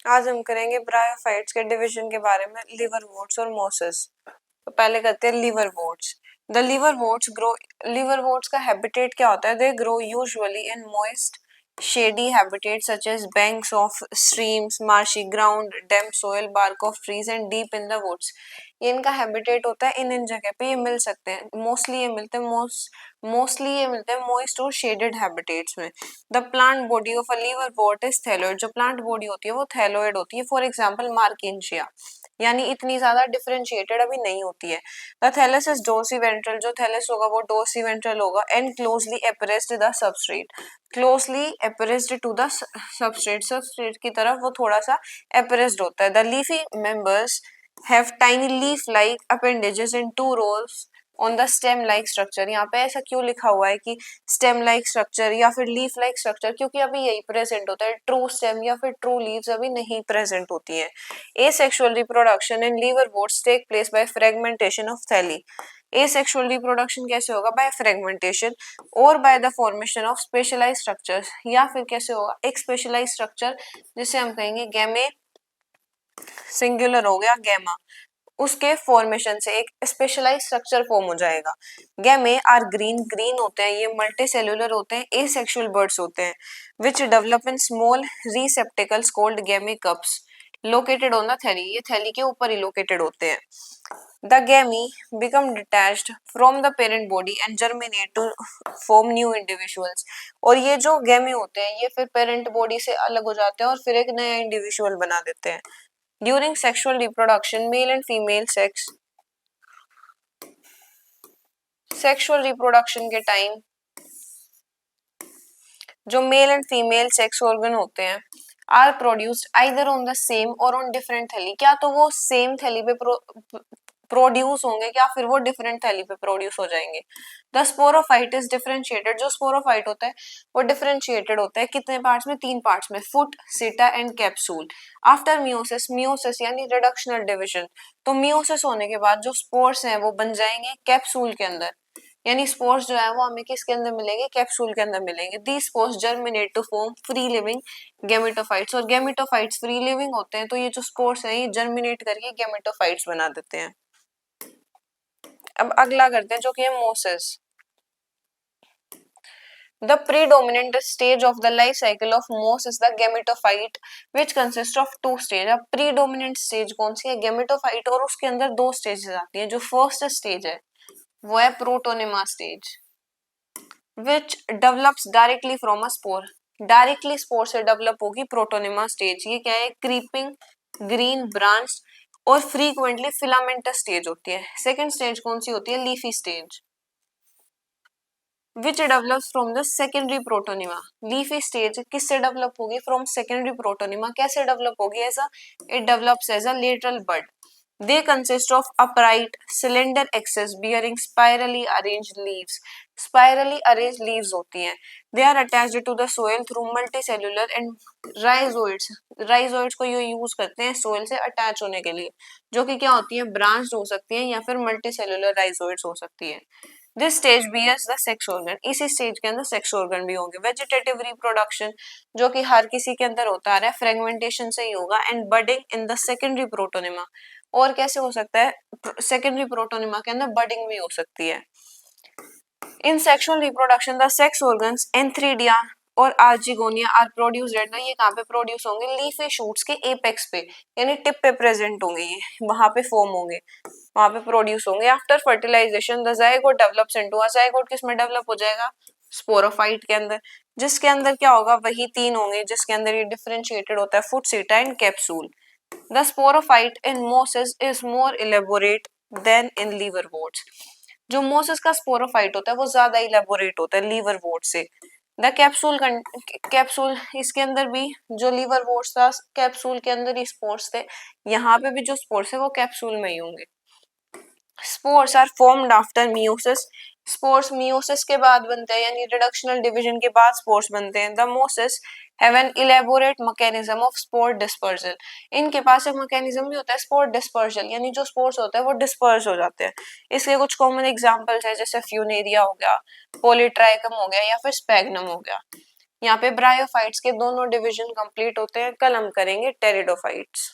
आज हम करेंगे ब्रायोफाइट्स के डिवीजन के बारे में, लिवरवोर्ट्स और मोसेस। तो पहले करते हैं लिवरवोर्ट्स। द लिवरवोर्ट्स ग्रो, लिवरवोर्ट्स का हैबिटेट क्या होता है? They grow usually in moist shady habitats such as banks of streams, marshy ground, damp soil, bark of trees and deep in the woods। ये इनका हैबिटेट होता है, इन जगह पे ये मिल सकते हैं। मोस्टली ये मिलते हैं मॉइस्ट और शेडेड हैबिटेट्स में। The plant body of a liverwort is thalloid. जो प्लांट बॉडी होती है वो थैलोइड होती है। फॉर एग्जांपल मार्किंशिया, यानी इतनी ज्यादा डिफरेंशिएटेड अभी नहीं होती है। The thallus is dorsiventral. जो थैलस होगा वो डोर्सीवेंट्रल होगा। And closely appressed the substrate, closely appressed to the substrate की तरफ वो थोड़ा सा एप्रेस्ड होता है। The leafy members have tiny leaf like appendages in two rows on the stem like structure. यहाँ पे ऐसा क्यों लिखा हुआ है कि स्टेम लाइक स्ट्रक्चर या फिर लीफ लाइक स्ट्रक्चर? क्योंकि अभी यही प्रेजेंट होता है, ट्रू स्टेम या फिर ट्रू लीव्स अभी नहीं प्रेजेंट होती है। Asexual reproduction in liverworts take place by fragmentation of thalli. Asexual reproduction कैसे होगा? बाय फ्रेगमेंटेशन और by the formation of specialised structures. या फिर कैसे होगा? एक स्पेशलाइज्ड स्ट्रक्चर जिसे हम कहेंगे गैमे, सिंगुलर हो गया गैमा, उसके फॉर्मेशन से एक स्पेशलाइज्ड स्ट्रक्चर फॉर्म हो जाएगा। गैमे आर ग्रीन, ग्रीन होते हैं ये, मल्टी सेल्यूलर होते हैं, एसेक्सुअल बर्ड्स होते हैं, which develop in small receptacles called gemma cups located on the thalli. ये थैली के ऊपर ही लोकेटेड होते हैं। The gemmae become detached from the parent body and germinate to form new individuals. और ये जो गैमी होते हैं ये फिर पेरेंट बॉडी से अलग हो जाते हैं और फिर एक नया इंडिविजुअल बना देते हैं। During sexual reproduction, male and female sexual reproduction के टाइम जो male and female sex organ होते हैं are produced either on the same or on different thalli. क्या तो वो सेम थैली पे प्रोड्यूस होंगे या फिर वो डिफरेंट थैली पे प्रोड्यूस हो जाएंगे। The sporophyte is differentiated. जो स्पोरोफाइट होता है वो डिफरेंशिएटेड होता है कितने पार्ट्स में? 3 पार्ट्स में, फुट, सीटा and capsule. After meiosis, meiosis यानी रिडक्शनल डिविजन, तो मियोसिस होने के बाद जो स्पोर्स हैं वो बन जाएंगे कैप्सूल के अंदर। यानी स्पोर्स जो है वो हमें किसके अंदर मिलेंगे? कैप्सूल के अंदर मिलेंगे। The spores germinate to form free living gametophytes. और गेमेटोफाइट्स फ्री लिविंग होते हैं, तो ये जो स्पोर्स हैं ये जर्मिनेट करके गेमेटोफाइट्स बना देते हैं। अब अगला करते हैं जो कि है मोसिस। The predominant stage of the life cycle of moss is the gametophyte, which consists of 2 stages। अब predominant stage कौन सी है? gametophyte, और उसके अंदर 2 stages आती है। जो फर्स्ट स्टेज है वो है protonema stage, which develops directly from a spore। Directly spore से डेवलप होगी प्रोटोनिमा स्टेज। ये क्या है? क्रीपिंग, ग्रीन, ब्रांच और फ्रीक्वेंटली फिलामेंटस स्टेज होती है। सेकेंड स्टेज कौन सी होती है? Leafy stage, which develops from the secondary protonema। Leafy stage किससे डेवलप होगी? From secondary protonema. कैसे डेवलप होगी? ऐसा it develops as a lateral bud. They consist of upright, cylinder axis bearing spirally arranged leaves। Spirally arranged leaves होती हैं। They are attached to the soil through multicellular and rhizoids। Rhizoids को ये use करते हैं soil से attach होने के लिए, जो कि क्या होती है? ब्रांच हो सकती है या फिर मल्टीसेल्युलर राइजोइड्स हो सकती है। This stage bears the sex organ. इसी स्टेज के अंदर सेक्स ऑर्गन भी होंगे। वेजिटेटिव रिप्रोडक्शन जो कि हर किसी के अंदर होता आ रहा है, फ्रेगमेंटेशन से ही होगा। And budding in the secondary protonema. और कैसे हो सकता है? सेकेंडरी प्रोटोनिमा के अंदर बडिंग भी हो सकती है। In sexual reproduction the sex organs antheridia और आर्जिगोनिया आर प्रोड्यूस्ड एट द, ये कहाँ पे प्रोड्यूस होंगे? लीफी शूट्स के एपेक्स पे, यानी टिप पे प्रेजेंट होंगे, ये वहां पे फॉर्म होंगे, वहां पे प्रोड्यूस होंगे। After fertilisation the zygote develops into a, zygote किस में डेवलप हो जाएगा? स्पोरोफाइट के अंदर, जिसके अंदर क्या होगा? वही 3 होंगे जिसके अंदर ये डिफरेंशिएटेड होता है, फुट, सीटा and capsule. The sporophyte in mosses is more elaborate than in liverworts। जो मोसेस का स्पोरोफाइट होता है वो ज्यादा इलेबोरेट होता है लीवरवोर्ट से। द कैप्सूल इसके अंदर भी जो लीवरवोर्ट्स था कैप्सूल के अंदर ही स्पोर्स थे, यहाँ पे भी जो स्पोर्स है वो कैप्सूल में ही होंगे। Spores are formed after meiosis. Spores meiosis के बाद बनते हैं, यानी रिडक्शनल डिवीजन के बाद स्पोर्स बनते हैं। The Moses have an elaborate mechanism of spore dispersal. इनके पास एक मैकेनिज्म भी होता है स्पोर डिस्पर्जल, यानी जो स्पोर्स होता है वो डिस्पर्स हो जाते हैं। इसके कुछ कॉमन एग्जांपल्स है, जैसे फ्यूनेरिया हो गया, पॉलीट्राइकम हो गया या फिर स्पैग्नम हो गया। यहाँ पे ब्रायोफाइट्स के दोनों डिवीजन कंप्लीट होते हैं। कल हम करेंगे टेरिडोफाइट्स।